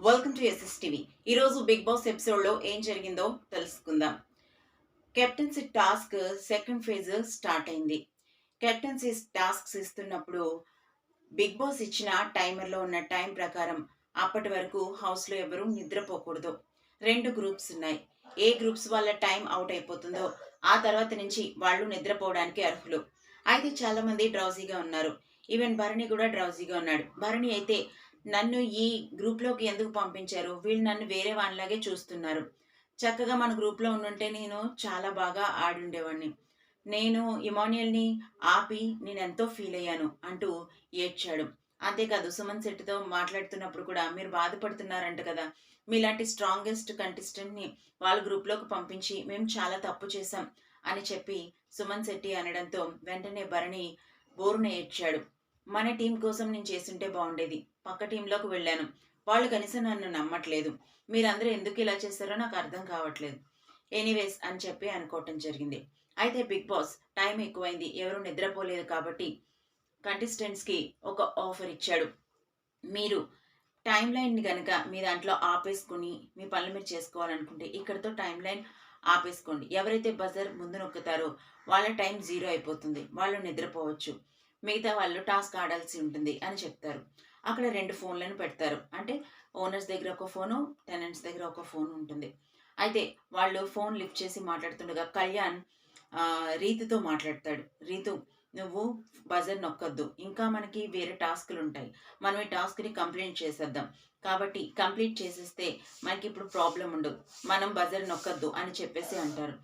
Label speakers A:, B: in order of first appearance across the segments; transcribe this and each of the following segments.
A: Welcome to SSTV. ఈరోజు Bigg Boss ఎపిసోడ్లో ఏం జరిగిందో తెలుసుకుందాం. Captaincy task second phase start అయింది. కెప్టెన్సీ టాస్క్స్ ఇస్తున్నప్పుడు బిగ్ బాస్ ఇచ్చిన టైమర్లో ఉన్న టైం ప్రకారం అప్పటి వరకు హౌస్లో ఎవరూ నిద్రపోకూడదు. 2 గ్రూప్స్ ఉన్నాయి. ఏ గ్రూప్స్ వాళ్ళ టైం అవుట్ అయిపోతుందో ఆ తర్వాత నుంచి వాళ్ళు నిద్రపోవడానికి అర్హులు. అయితే చాలామంది డ్రౌజీగా ఉన్నారు. ఈవెన్ భరణి కూడా డ్రౌజీగా ఉన్నాడు. భరణి అయితే నన్ను ఈ గ్రూప్లోకి ఎందుకు పంపించారు, వీళ్ళు నన్ను వేరే వాళ్ళలాగే చూస్తున్నారు, చక్కగా మన గ్రూప్లో ఉండుంటే నేను చాలా బాగా ఆడుండేవాడిని, నేను ఇమాన్యుయల్ని ఆపి నేను ఎంతో ఫీల్ అయ్యాను అంటూ ఏడ్చాడు. అంతేకాదు సుమన్ శెట్టితో మాట్లాడుతున్నప్పుడు కూడా మీరు బాధపడుతున్నారంట కదా, మీలాంటి స్ట్రాంగెస్ట్ కంటెస్టెంట్ని వాళ్ళ గ్రూప్లోకి పంపించి మేము చాలా తప్పు చేశాం అని చెప్పి సుమన్ శెట్టి అనడంతో వెంటనే భరణి బోరున ఏడ్చాడు. మన టీం కోసం నేను చేస్తుంటే బాగుండేది, పక్క టీంలోకి వెళ్ళాను, వాళ్ళు కనీసం నన్ను నమ్మట్లేదు, మీరందరూ ఎందుకు ఇలా చేస్తారో నాకు అర్థం కావట్లేదు, ఎనీవేస్ అని చెప్పి అనుకోవటం జరిగింది. అయితే బిగ్ బాస్ టైం ఎక్కువైంది, ఎవరు నిద్రపోలేదు కాబట్టి కంటెస్టెంట్స్కి ఒక ఆఫర్ ఇచ్చాడు. మీరు టైం లైన్ని కనుక మీ దాంట్లో ఆపేసుకుని మీ పనులు మీరు చేసుకోవాలనుకుంటే ఇక్కడితో టైం లైన్ ఆపేసుకోండి. ఎవరైతే బజర్ ముందు నొక్కుతారో వాళ్ళ టైం 0 అయిపోతుంది, వాళ్ళు నిద్రపోవచ్చు, మిగతా వాళ్ళు టాస్క్ ఆడాల్సి ఉంటుంది అని చెప్తారు. అక్కడ 2 ఫోన్లను పెడతారు. అంటే ఓనర్స్ దగ్గర ఒక ఫోను, టెనెంట్స్ దగ్గర ఒక ఫోన్ ఉంటుంది. అయితే వాళ్ళు ఫోన్ లిఫ్ట్ చేసి మాట్లాడుతుండగా కళ్యాణ్ రీతుతో మాట్లాడతాడు. రీతు, నువ్వు బజర్ నొక్కొద్దు, ఇంకా మనకి వేరే టాస్క్లు ఉంటాయి, మనం ఈ టాస్క్ని కంప్లీట్ చేసేద్దాం, కాబట్టి కంప్లీట్ చేసేస్తే మనకి ఇప్పుడు ప్రాబ్లం ఉండదు, మనం బజర్ నొక్కద్దు అని చెప్పేసి అంటారు.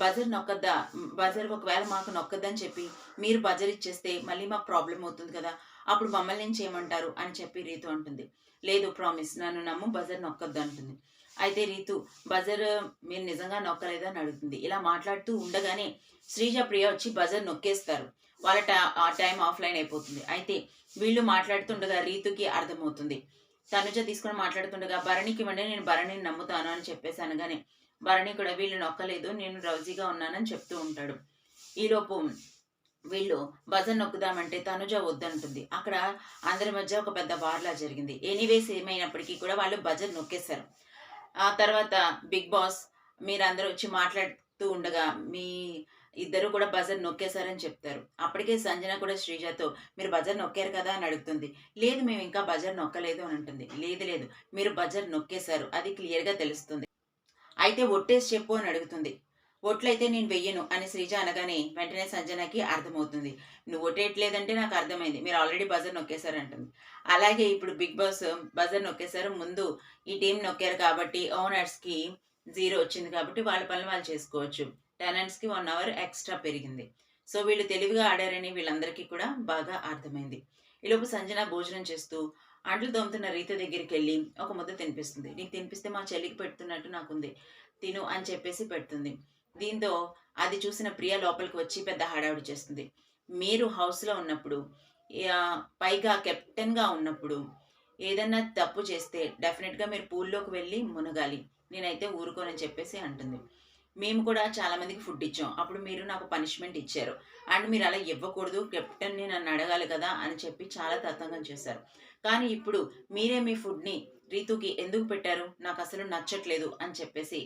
A: బజర్ నొక్కద్దా, బజర్ ఒకవేళ మాకు నొక్కద్దని చెప్పి మీరు బజర్ ఇచ్చేస్తే మళ్ళీ మాకు ప్రాబ్లం అవుతుంది కదా, అప్పుడు మమ్మల్ని ఏం చేయమంటారు అని చెప్పి రీతు అంటుంది. లేదు, ప్రామిస్, నన్ను నమ్ము, బజర్ నొక్కద్దు అంటుంది. అయితే రీతు బజర్ మీరు నిజంగా నొక్కలేదా అని అడుగుతుంది. ఇలా మాట్లాడుతూ ఉండగానే శ్రీజ ప్రియ వచ్చి బజర్ నొక్కేస్తారు. వాళ్ళ టైం ఆఫ్లైన్ అయిపోతుంది. అయితే వీళ్ళు మాట్లాడుతుండగా రీతుకి అర్థమవుతుంది. తనుజ తీసుకొని మాట్లాడుతుండగా భరణికి ఇవ్వండి, నేను భరణిని నమ్ముతాను అని చెప్పేసి అనగానే భరణి కూడా వీళ్ళు నొక్కలేదు, నేను రౌజీగా ఉన్నానని చెప్తూ ఉంటాడు. ఈలోపు వీళ్ళు బజర్ నొక్కుదామంటే తనుజ వద్దంటుంది. అక్కడ అందరి మధ్య ఒక పెద్ద వార్లా జరిగింది. ఎనీవేస్ ఏమైనప్పటికీ కూడా వాళ్ళు బజర్ నొక్కేశారు. ఆ తర్వాత బిగ్ బాస్ మీరందరూ వచ్చి మాట్లాడుతూ ఉండగా మీ ఇద్దరు కూడా బజర్ నొక్కేశారని చెప్తారు. అప్పటికే సంజన కూడా శ్రీజతో మీరు బజర్ నొక్కారు కదా అని అడుగుతుంది. లేదు, మేము ఇంకా బజర్ నొక్కలేదు అని అంటుంది. లేదు లేదు, మీరు బజర్ నొక్కేశారు, అది క్లియర్గా తెలుస్తుంది, అయితే ఒట్టేసి చెప్పు అని అడుగుతుంది. ఒట్లయితే నేను వెయ్యను అని శ్రీజ అనగానే వెంటనే సంజనకి అర్థమవుతుంది. నువ్వు ఒట్టేయట్లేదంటే నాకు అర్థమైంది, మీరు ఆల్రెడీ బజర్ నొక్కేశారంటుంది. అలాగే ఇప్పుడు బిగ్ బాస్ బజర్ నొక్కేశారు, ముందు ఈ టీం నొక్కారు కాబట్టి ఓనర్స్కి 0 వచ్చింది కాబట్టి వాళ్ళ పనులు వాళ్ళు చేసుకోవచ్చు, టెనెంట్స్కి 1 అవర్ ఎక్స్ట్రా పెరిగింది. సో వీళ్ళు తెలివిగా ఆడారని వీళ్ళందరికీ కూడా బాగా అర్థమైంది. ఈలోపు సంజన భోజనం చేస్తూ అంట్లు తోముతున్న రీత దగ్గరికి వెళ్ళి ఒక ముద్ద తినిపిస్తుంది. నీకు తినిపిస్తే మా చెల్లికి పెడుతున్నట్టు నాకుంది, తిను అని చెప్పేసి పెడుతుంది. దీంతో అది చూసిన ప్రియ లోపలికి వచ్చి పెద్ద హడావుడి చేస్తుంది. మీరు హౌస్లో ఉన్నప్పుడు, పైగా కెప్టెన్గా ఉన్నప్పుడు ఏదన్నా తప్పు చేస్తే డెఫినెట్గా మీరు పూల్లోకి వెళ్ళి మునగాలి, నేనైతే ఊరుకోనని చెప్పేసి అంటుంది. మేము కూడా చాలామందికి ఫుడ్ ఇచ్చాం, అప్పుడు మీరు నాకు పనిష్మెంట్ ఇచ్చారు, అండ్ మీరు అలా ఇవ్వకూడదు, కెప్టెన్ని నన్ను అడగాలి కదా అని చెప్పి చాలా తతంగం చేశారు. కానీ ఇప్పుడు మీరే మీ ఫుడ్ని రీతుకి ఎందుకు పెట్టారు, నాకు అసలు నచ్చట్లేదు అని చెప్పేసి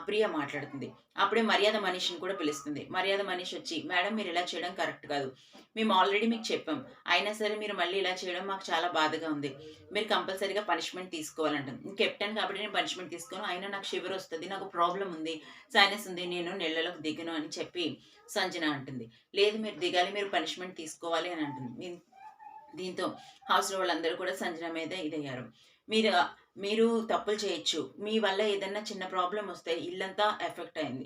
A: ప్రియ మాట్లాడుతుంది. అప్పుడే మర్యాద మనీష్ని కూడా పిలుస్తుంది. మర్యాద మనీష్ వచ్చి, మేడం మీరు ఇలా చేయడం కరెక్ట్ కాదు, మేము ఆల్రెడీ మీకు చెప్పాం, అయినా సరే మీరు మళ్ళీ ఇలా చేయడం మాకు చాలా బాధగా ఉంది, మీరు కంపల్సరీగా పనిష్మెంట్ తీసుకోవాలంటుంది. కెప్టెన్ కాబట్టి నేను పనిష్మెంట్ తీసుకోను, అయినా నాకు షివర్ వస్తుంది, నాకు ప్రాబ్లం ఉంది, సైనస్ ఉంది, నేను నెలలోకి దిగను అని చెప్పి సంజన అంటుంది. లేదు, మీరు దిగాలి, మీరు పనిష్మెంట్ తీసుకోవాలి అని అంటుంది. దీంతో హౌస్లో వాళ్ళందరూ కూడా సంజన మీద ఇదయ్యారు. మీరు మీరు తప్పులు చేయొచ్చు, మీ వల్ల ఏదన్నా చిన్న ప్రాబ్లం వస్తే ఇల్లంతా ఎఫెక్ట్ అయింది,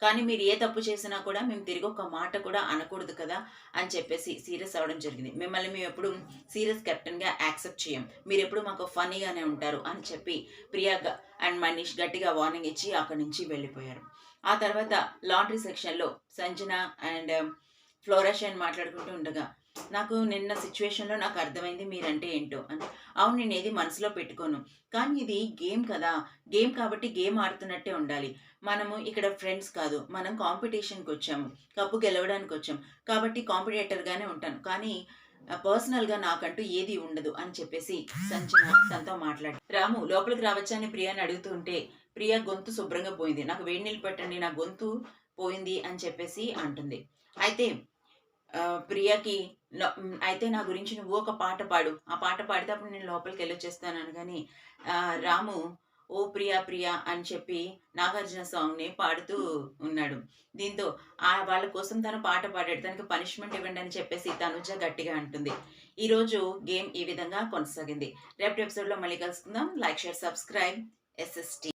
A: కానీ మీరు ఏ తప్పు చేసినా కూడా మేము తిరిగి ఒక మాట కూడా అనకూడదు కదా అని చెప్పేసి సీరియస్ అవ్వడం జరిగింది. మిమ్మల్ని మేము ఎప్పుడు సీరియస్ కెప్టెన్గా యాక్సెప్ట్ చేయం, మీరు ఎప్పుడు మాకు ఫనీగానే ఉంటారు అని చెప్పి ప్రియా అండ్ మనీష్ గట్టిగా వార్నింగ్ ఇచ్చి అక్కడి నుంచి వెళ్ళిపోయారు. ఆ తర్వాత లాండ్రీ సెక్షన్లో సంజన అండ్ ఫ్లోరాషైన్ మాట్లాడుకుంటూ ఉండగా నాకు నిన్న సిచ్యువేషన్లో నాకు అర్థమైంది మీరంటే ఏంటో అని. అవును, నేను ఏది మనసులో పెట్టుకోను, కానీ ఇది గేమ్ కదా, గేమ్ కాబట్టి గేమ్ ఆడుతున్నట్టే ఉండాలి, మనము ఇక్కడ ఫ్రెండ్స్ కాదు, మనం కాంపిటీషన్కి వచ్చాము, కప్పు గెలవడానికి వచ్చాం, కాబట్టి కాంపిటేటర్గానే ఉంటాను, కానీ పర్సనల్‌గా నాకంటూ ఏది ఉండదు అని చెప్పేసి సంజన తనతో మాట్లాడి రాము లోపలికి రావచ్చా అని ప్రియాని అడుగుతూ ఉంటే, ప్రియ గొంతు శుభ్రంగా పోయింది. నాకు వేడి నీళ్ళు పెట్టండి నా గొంతు పోయింది అని చెప్పేసి అంటుంది. అయితే ప్రియకి అయితే నా గురించి నువ్వు ఒక పాట పాడు. ఆ పాట పాడితే అప్పుడు నేను లోపలికెళ్ళొచ్చేస్తాను అనగానే రాము ఓ ప్రియా ప్రియా అని చెప్పి నాగార్జున సాంగ్‌ని పాడుతూ ఉన్నాడు. దీంతో వాళ్ళ కోసం తను పాట పాడాడు. తనకి పనిష్మెంట్ ఇవ్వండి అని చెప్పేసి తనుజ గట్టిగా అంటుంది. ఈరోజు గేమ్ ఈ విధంగా కొనసాగింది. రేపటి ఎపిసోడ్‌లో మళ్ళీ కలుసుకుందాం. Like, share, subscribe SST.